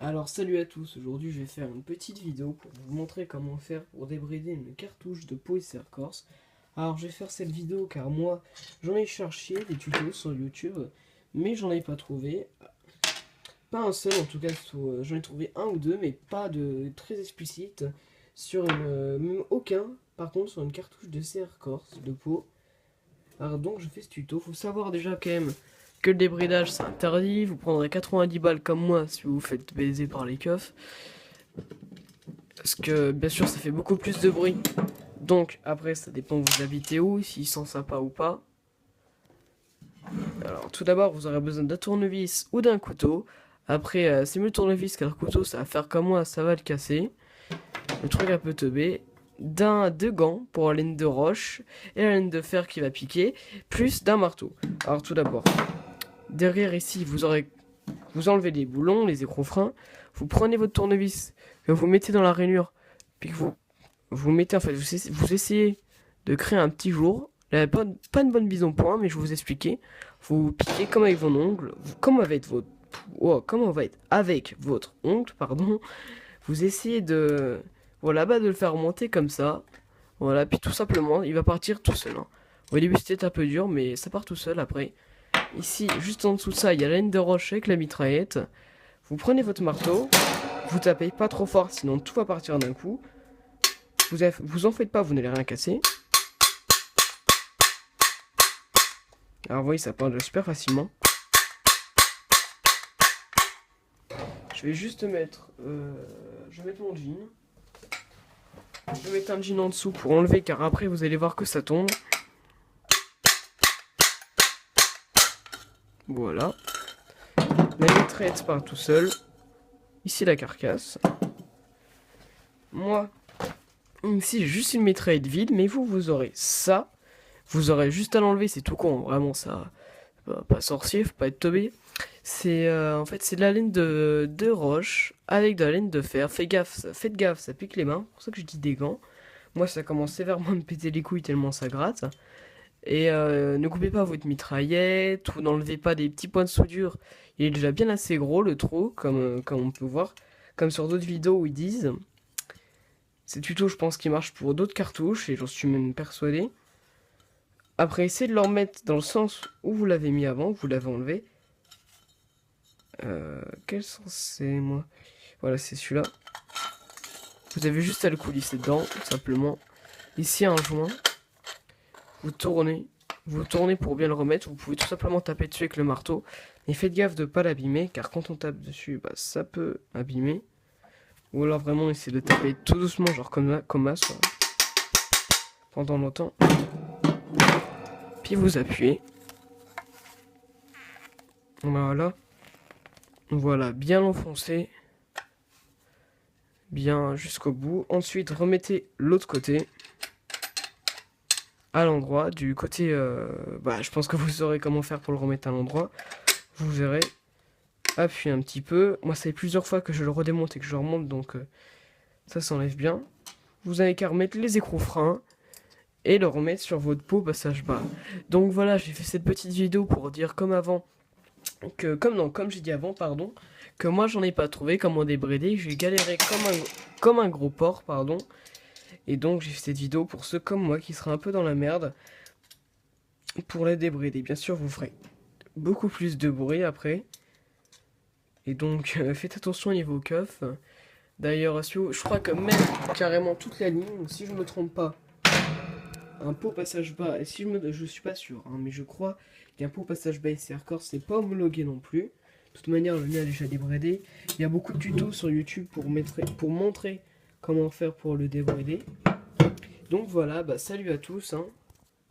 Alors salut à tous, aujourd'hui je vais faire une petite vidéo pour vous montrer comment faire pour débrider une cartouche de Poiser Corse. Alors je vais faire cette vidéo car moi j'en ai cherché des tutos sur YouTube mais j'en ai pas trouvé. Pas un seul en tout cas, j'en ai trouvé un ou deux mais pas de très explicite sur même aucun par contre sur une cartouche de CR Corse de peau. Alors donc je fais ce tuto, faut savoir déjà quand même que le débridage c'est interdit, vous prendrez 90 balles comme moi si vous vous faites baiser par les keufs. Parce que bien sûr ça fait beaucoup plus de bruit. Donc après ça dépend où vous habitez où, s'ils sont sympas ou pas. Alors tout d'abord vous aurez besoin d'un tournevis ou d'un couteau. Après c'est mieux le tournevis car le couteau ça va faire comme moi, ça va le casser. Le truc un peu teubé. Deux gants pour la laine de roche et la laine de fer qui va piquer, plus d'un marteau. Alors tout d'abord, derrière ici vous enlevez les boulons, les écrous-freins, vous prenez votre tournevis que vous mettez dans la rainure, puis que vous mettez en fait, vous essayez de créer un petit jour. Là, pas une bonne mise au point, mais je vais vous expliquer. Vous piquez comme avec vos ongles, comme avec votre ongle, pardon. Vous essayez de de le faire remonter comme ça. Voilà, puis tout simplement, il va partir tout seul. Hein. Au début, c'était un peu dur, mais ça part tout seul après. Ici, juste en dessous de ça, il y a la laine de roche avec la mitraillette. Vous prenez votre marteau, vous tapez pas trop fort, sinon tout va partir d'un coup. Vous en faites pas, vous n'allez rien casser. Alors vous voyez, ça part super facilement. Je vais juste mettre, je vais mettre mon jean. Je vais mettre un jean en dessous pour enlever, car après vous allez voir que ça tombe. Voilà. La mitraillette part tout seul. Ici la carcasse. Moi, ici j'ai juste une mitraillette vide, mais vous aurez ça. Vous aurez juste à l'enlever, c'est tout con, vraiment ça. Pas sorcier, faut pas être teubé. C'est en fait c'est de la laine de roche avec de la laine de fer. Faites gaffe, ça pique les mains. C'est pour ça que je dis des gants. Moi ça commence sévèrement à me péter les couilles tellement ça gratte. Et ne coupez pas votre mitraillette ou n'enlevez pas des petits points de soudure. Il est déjà bien assez gros le trou, comme on peut voir. Comme sur d'autres vidéos où ils disent. Ces tutos, je pense qu'ils marchent pour d'autres cartouches et j'en suis même persuadé. Après, essayez de le remettre dans le sens où vous l'avez mis avant, vous l'avez enlevé. Quel sens c'est, moi? Voilà, c'est celui-là. Vous avez juste à le coulisser dedans, tout simplement. Ici, un joint. Vous tournez pour bien le remettre. Vous pouvez tout simplement taper dessus avec le marteau. Mais faites gaffe de ne pas l'abîmer, car quand on tape dessus, ça peut abîmer. Ou alors vraiment essayez de taper tout doucement, genre comme ça, pendant longtemps. Puis vous appuyez. Voilà, bien l'enfoncer. Bien jusqu'au bout. Ensuite, remettez l'autre côté. À l'endroit. Du côté... je pense que vous saurez comment faire pour le remettre à l'endroit. Vous verrez. Appuyez un petit peu. Moi, ça fait plusieurs fois que je le redémonte et que je le remonte, donc ça s'enlève bien. Vous avez qu'à remettre les écrous-freins et le remettre sur votre peau passage bas. Donc voilà, j'ai fait cette petite vidéo pour dire comme avant, comme j'ai dit avant, pardon, que moi j'en ai pas trouvé comment débrider. J'ai galéré comme un gros porc, pardon. Et donc j'ai fait cette vidéo pour ceux comme moi qui seraient un peu dans la merde pour les débrider. Bien sûr, vous ferez beaucoup plus de bruit après. Et donc faites attention au niveau keuf. D'ailleurs, je crois que même carrément toute la ligne, si je me trompe pas, un pot passage bas, et si je suis pas sûr, hein, mais je crois qu'un pot passage bas et CR Corse c'est pas homologué non plus. De toute manière, le mien a déjà débridé. Il y a beaucoup de tutos sur YouTube pour montrer comment faire pour le débrider. Donc voilà, salut à tous. Hein.